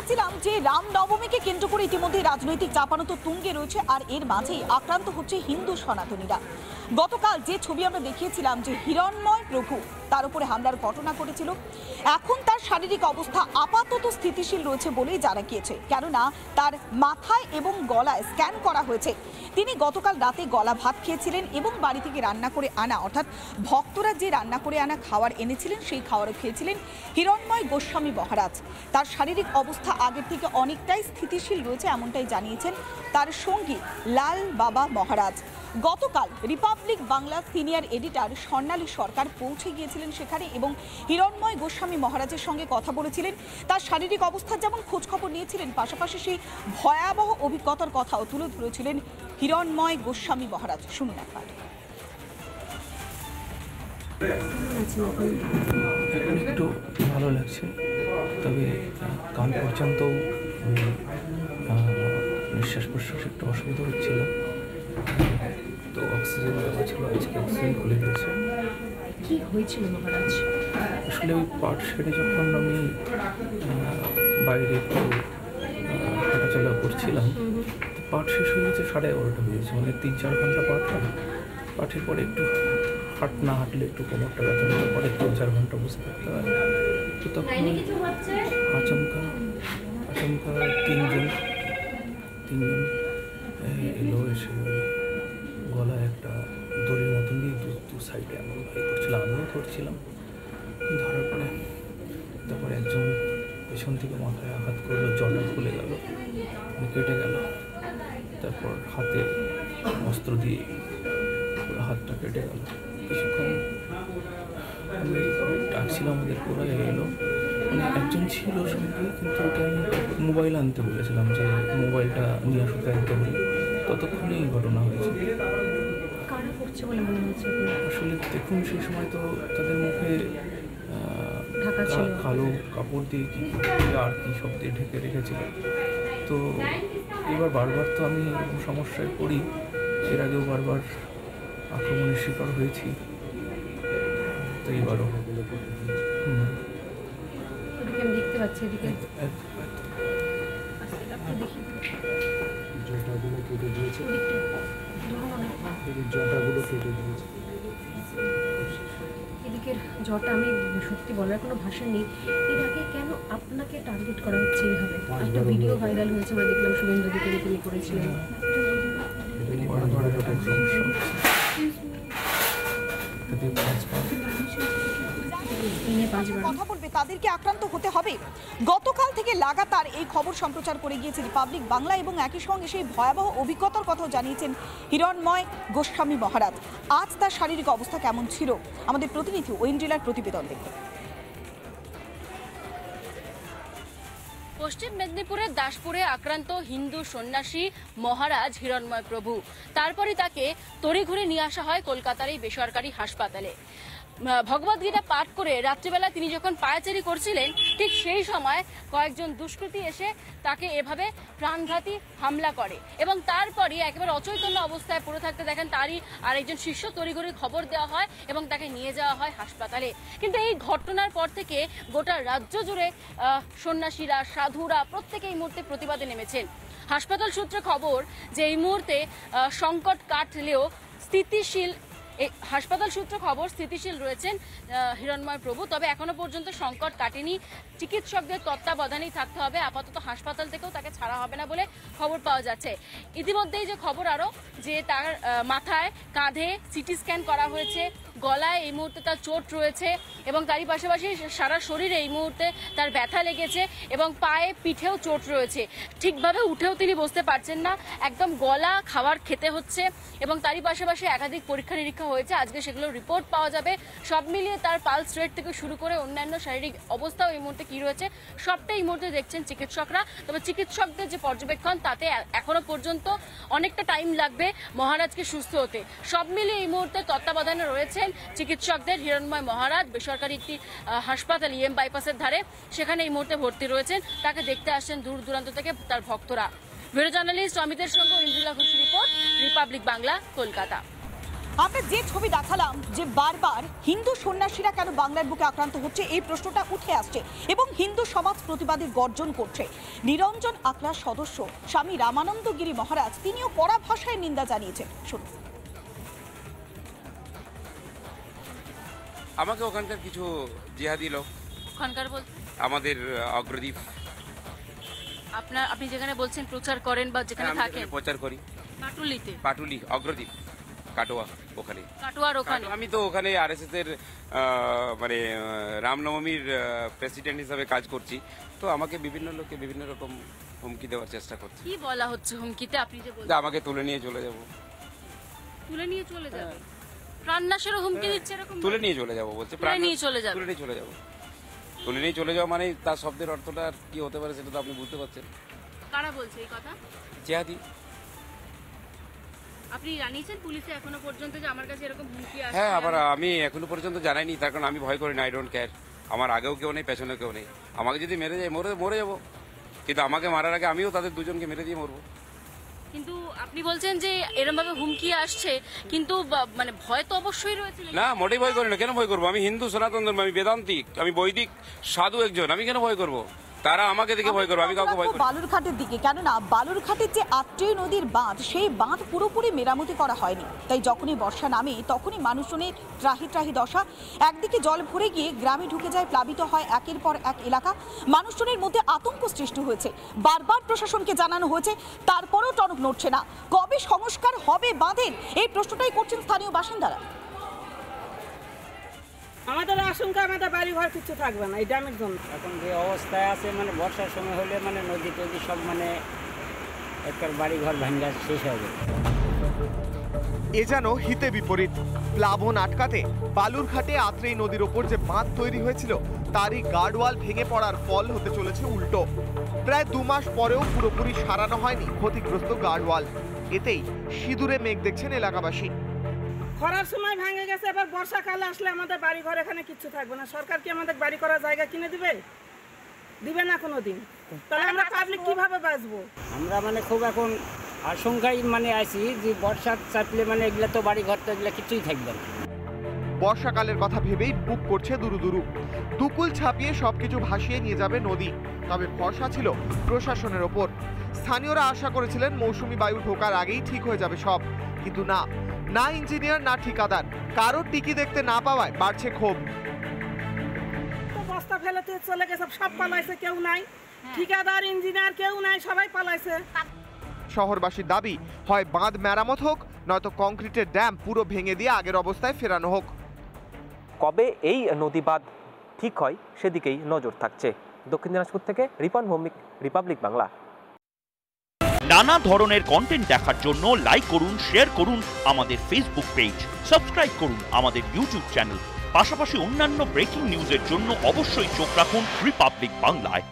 জানাচ্ছিলাম যে রামনবমীকে কেন্দ্র করে ইতিমধ্যে রাজনৈতিক চাপানো তো তুঙ্গে রয়েছে, আর এর মাঝেই আক্রান্ত হচ্ছে হিন্দু সনাতনীরা। গতকাল যে ছবি আমরা দেখিয়েছিলাম যে হিরণ্ময় প্রভু, তার উপরে হামলার ঘটনা ঘটেছিল, এখন তার শারীরিক অবস্থা আপাতত স্থিতিশীল রয়েছে বলেই জানা গিয়েছে, কেননা তার মাথায় এবং গলায় স্ক্যান করা হয়েছে। তিনি গতকাল রাতে গলা ভাত খেয়েছিলেন এবং বাড়ি থেকে রান্না করে আনা, অর্থাৎ ভক্তরা যে রান্না করে আনা খাবার এনেছিলেন সেই খাবারও খেয়েছিলেন হিরণ্ময় গোস্বামী মহারাজ। তার শারীরিক অবস্থা আগের থেকে অনেকটাই স্থিতিশীল রয়েছে, এমনটাই জানিয়েছেন তার সঙ্গী লাল বাবা মহারাজ। গতকাল রিপাবলিক বাংলা সিনিয়র এডিটর স্বর্ণালী সরকার পৌঁছে গিয়েছিলেন সেখানে এবং হিরণ্ময় গোস্বামী মহারাজের সঙ্গে কথা বলেছিলেন। তার শারীরিক অবস্থার যেমন খোঁজখবর নিয়েছিলেন, পাশাপাশি সেই ভয়াবহ অভিজ্ঞতার কথাও তুলে ধরেছিলেন হিরণ্ময় গোস্বামী মহারাজ। শুনুন একবার। একটু ভালো লাগছে, তবে কাল পর্যন্ত নিঃশ্বাস প্রশ্বাসে একটু অসুবিধা হচ্ছিল, তো অক্সিজেন দেওয়া ছিল, আজকে অক্সিজেন খুলে দিয়েছে। কি হয়েছিল মহারাজ? আসলে ওই পাট সেরে যখন আমি বাইরে একটু হাঁটাচলা করছিলাম, পাট শেষ হয়ে গেছে 11:30 হয়েছে, মানে 3-4 ঘন্টা পাট হয়। পাঠের পরে একটু না হাঁটলে একটু কোমরটা ব্যথা হতে পরে 3-4 ঘন্টা বসে থাকতে হয়। তো তখন আচমকা তিনজন এলো, এসে গলায় একটা দড়ির মতন দিয়ে দু সাইডে এমন ভাই করছিলাম, আমিও করছিলাম। ধরার পরে তারপরে একজন পেছন থেকে মাথায় আঘাত করলো, জটা খুলে গেল, কেটে গেল। তারপর হাতে অস্ত্র দিয়ে পুরো হাতটা কেটে গেল। কিছুক্ষণ আমি ডাকছিলাম, আমাদের পুরো এলো, মানে একজন ছিল সঙ্গে, কিন্তু ওটা আমি মোবাইল আনতে বলেছিলাম যে মোবাইলটা নিয়ে আসতে একদম, ততক্ষণেই এই ঘটনা হয়েছে। আসলে দেখুন, সেই সময় তো তাদের মুখে কালো কাপড় দিয়ে কি আর কি সব দিয়ে ঢেকে রেখেছিল। তো এবার বারবার তো আমি সমস্যায় পড়ি, এর আগেও বারবার আক্রমণের শিকার হয়েছি, তো এবারও দেখতে পাচ্ছি জটাগুলো কেটে দিয়েছে, জটাগুলো কেটে দিয়েছে। এদিকের জটা, আমি সত্যি বলার কোনো ভাষা নেই। এর আগে কেন আপনাকে টার্গেট করা হচ্ছে এইভাবে? একটা ভিডিও ভাইরাল হয়েছে, আমরা দেখলাম শুভেন্দু দিকে তিনি করেছিলেন। কথা বলবে তাদেরকে আক্রান্ত হতে হবে। গতকাল থেকে লাগাতার এই খবর সম্প্রচার করে গিয়েছে রিপাবলিক বাংলা এবং একই সঙ্গে সেই ভয়াবহ অভিজ্ঞতার কথাও জানিয়েছেন হিরণ্ময় গোস্বামী মহারাজ। আজ তার শারীরিক অবস্থা কেমন ছিল, আমাদের প্রতিনিধি ঐন্দ্রিলার প্রতিবেদন দেখতে। পশ্চিম মেদিনীপুরের দাসপুরে আক্রান্ত হিন্দু সন্ন্যাসী মহারাজ হিরণ্ময় প্রভু, তারপরে তাকে তড়িঘড়ি নিয়ে আসা হয় কলকাতার এই বেসরকারি হাসপাতালে। ভগবদ্গীতা পাঠ করে রাত্রিবেলা তিনি যখন পায়চারি করছিলেন, ঠিক সেই সময় কয়েকজন দুষ্কৃতী এসে তাকে এভাবে প্রাণঘাতী হামলা করে এবং তারপরই একেবারে অচৈতন্য অবস্থায় পড়ে থাকতে দেখেন তারই আরেকজন শিষ্য। তড়িঘড়ি খবর দেওয়া হয় এবং তাকে নিয়ে যাওয়া হয় হাসপাতালে। কিন্তু এই ঘটনার পর থেকে গোটা রাজ্য জুড়ে সন্ন্যাসীরা, সাধুরা প্রত্যেকে এই মুহূর্তে প্রতিবাদে নেমেছেন। হাসপাতাল সূত্রে খবর যে এই মুহূর্তে সংকট কাটলেও স্থিতিশীল রয়েছেন হিরণ্ময় প্রভু, তবে এখনো পর্যন্ত সংকট কাটেনি। চিকিৎসকদের তত্ত্বাবধানেই থাকতে হবে, আপাতত হাসপাতাল থেকেও তাকে ছাড়া হবে না বলে খবর পাওয়া যাচ্ছে। ইতিমধ্যেই যে খবর আরও যে তার মাথায়, কাঁধে সিটি স্ক্যান করা হয়েছে, গলায় এই মুহূর্তে তার চোট রয়েছে এবং তারই পাশাপাশি সারা শরীরে এই মুহূর্তে তার ব্যথা লেগেছে এবং পায়ে, পিঠেও চোট রয়েছে। ঠিকভাবে উঠেও তিনি বসতে পারছেন না, একদম গলা খাবার খেতে হচ্ছে এবং তারই পাশাপাশি একাধিক পরীক্ষা নিরীক্ষা হয়েছে, আজকে সেগুলো রিপোর্ট পাওয়া যাবে। সব মিলিয়ে তার পালস রেট থেকে শুরু করে অন্যান্য শারীরিক অবস্থাও এই মুহূর্তে কী রয়েছে সবটাই এই মুহূর্তে দেখছেন চিকিৎসকরা। তবে চিকিৎসকদের যে পর্যবেক্ষণ, তাতে এখনো পর্যন্ত অনেকটা টাইম লাগবে মহারাজকে সুস্থ হতে। সব মিলিয়ে এই মুহূর্তে তত্ত্বাবধানে রয়েছেন চিকিৎসকদের। হিরণ্ময় মহারাজ বেসরকারি একটি হাসপাতাল ইএম বাইপাসের ধারে, সেখানে এই মুহূর্তে ভর্তি রয়েছেন। তাকে দেখতে আসছেন দূর দূরান্ত থেকে তার ভক্তরা। ভিডিও জার্নালিস্ট অমিতের সঙ্গে ইন্দ্রিলা ঘোষের রিপোর্ট, রিপাবলিক বাংলা, কলকাতা। আমরা যে ছবি দেখালাম যে বারবার হিন্দু সন্ন্যাসীরা কেন বাংলার বুকে আক্রান্ত হচ্ছে এই প্রশ্নটা উঠে আসছে এবং হিন্দু সমাজ প্রতিবাদী গর্জন করছে। নিরঞ্জন আকড়ার সদস্য স্বামী রামানন্দ গিরি মহারাজ তিনিও কড়া ভাষায় নিন্দা জানিয়েছেন। শুনুন। আমাকে ওখানকার কিছু জিহাদি লোক, ওখানকার বলতে আমাদের অগ্রদীপ, আপনি যেখানে বলছেন প্রচার করেন বা যেখানে আমি থাকেন, যেখানে প্রচার করি, পাটুলিতে, পাটুলি, অগ্রদীপ, কাটোয়া, ওখানে। কাটোয়ার ওখানে আমি তো ওখানে আরএসএস এর মানে রামনবমীর প্রেসিডেন্ট হিসাবে কাজ করছি, তো আমাকে বিভিন্ন লোকে বিভিন্ন রকম হুমকি দেওয়ার চেষ্টা করছে। কি বলা হচ্ছে হুমকিতে? আপনি যে যে বলছেন আমাকে তুলে নিয়ে চলে যাব, তুলে নিয়ে চলে যাবে, প্রাণনাশেরও হুমকি দিচ্ছে এরকম? তুলে নিয়ে চলে যাব বলছে, তুলে নিয়ে চলে যাবে। তুলে নিয়ে চলে যাব, তুলে নিয়ে চলে যাওয়া মানে তার শব্দের অর্থটা আর কি হতে পারে সেটা তো আপনি বুঝতে পারছেন। কারা বলছে এই কথা? জিহাদি। আপনি জানিয়েছেন পুলিশে এখনো পর্যন্ত যে আমার কাছে এরকম হুমকি আসছে? হ্যাঁ, আবার আমি এখনো পর্যন্ত জানাইনি, তার কারণ আমি ভয় করি না, আই ডোন্ট কেয়ার। আমার আগেও কেউ নেই, পেছনে কেউ নেই। আমাকে যদি মেরে যায় মরে যাবো, কিন্তু আমাকে মারার আগে আমিও তাদের দুজনকে মেরে দিয়ে মরবো। কিন্তু আপনি বলছেন যে এরকম ভাবে হুমকি আসছে, কিন্তু মানে ভয় তো অবশ্যই রয়েছে। না, মোটেই ভয় করি না। কেন ভয় করবো? আমি হিন্দু সনাতন ধর্ম, আমি বেদান্তিক, আমি বৈদিক সাধু একজন, আমি কেন ভয় করবো? তারা আমাকে দেখে ভয় করবে, আমি কাউকে ভয় করি না। বালুরঘাটের দিকে, কেননা বালুরঘাটের যে আত্রেয় নদীর বাঁধ, সেই বাঁধ পুরোপুরি মেরামতি করা হয়নি। তাই যখনই বর্ষা নামে তখনই মানুষজনের ত্রাহি ত্রাহি দশা। একদিকে জল ভরে গিয়ে গ্রামে ঢুকে যায়, প্লাবিত হয় একের পর এক এলাকা। মানুষজনের মধ্যে আতঙ্ক সৃষ্টি হয়েছে। বারবার প্রশাসনকে জানানো হয়েছে, তারপরেও টনক নড়ছে না। কবে সংস্কার হবে বাঁধের, এই প্রশ্নটাই করছেন স্থানীয় বাসিন্দারা। আমাদের আশঙ্কা আমাদের বাড়ি ঘর কিছু থাকবে না এই ড্যামের জন্য। এখন যে অবস্থায় আছে মানে বর্ষার সময় হলে মানে নদী টদী সব মানে একটা বাড়ি ঘর ভাঙ্গা শেষ হয়ে যাবে। এ যেন হিতে বিপরীত। প্লাবন আটকাতে বালুরঘাটে আত্রেই নদীর ওপর যে বাঁধ তৈরি হয়েছিল তারই গার্ডওয়াল ভেঙে পড়ার ফল হতে চলেছে উল্টো। প্রায় 2 মাস পরেও পুরোপুরি সারানো হয়নি ক্ষতিগ্রস্ত গার্ডওয়াল। এতেই সিঁদুরে মেঘ দেখছেন এলাকাবাসী। খরার সময় ভেঙে গেছে, এবার বর্ষাকালে আসলে আমাদের বাড়ি ঘর এখানে কিছু থাকবে না। সরকার কি আমাদের বাড়ি করার জায়গা কিনে দিবে না কোনোদিন? তাহলে আমরা পাবলিক কিভাবে বাঁচবো? আমরা মানে খুব এখন আশঙ্কায় মানে আছি যে বর্ষা চাপলে মানে এগুলা তো বাড়ি ঘর তো এগুলা কিছুই থাকবে না। বর্ষাকালের কথা ভেবেই বুক করছে দুরু দুরু। দুকুল ছাপিয়ে সবকিছু ভাসিয়ে নিয়ে যাবে নদী। তবে ভরসা ছিল প্রশাসনের ওপর। স্থানীয়রা আশা করেছিলেন মৌসুমী বায়ু ঢোকার আগেই ঠিক হয়ে যাবে সব, কিন্তু না ইঞ্জিনিয়ার না ঠিকাদার, কারোর টিকি দেখতে না পাওয়ায় বাড়ছে ক্ষোভ। তো বস্তা ফেলেতে চলে গেছে, সব পালাইছে, কেউ নাই। ঠিকাদার ইঞ্জিনিয়ার কেউ নাই, সবাই পালাইছে। শহরবাসীর দাবি, হয় বাঁধ মেরামত হোক, নয়তো কংক্রিটের ড্যাম পুরো ভেঙে দিয়ে আগের অবস্থায় ফেরানো হোক। কবে এই নদী বাঁধ ঠিক হয় সেদিকেই নজর থাকছে। দক্ষিণ দিনাজপুর থেকে রিপন ভৌমিক, রিপাবলিক বাংলা। নানা ধরনের কন্টেন্ট দেখার জন্য লাইক করুন, শেয়ার করুন আমাদের ফেসবুক পেজ, সাবস্ক্রাইব করুন আমাদের ইউটিউব চ্যানেল। পাশাপাশি অন্যান্য ব্রেকিং নিউজের জন্য অবশ্যই চোখ রাখুন রিপাবলিক বাংলায়।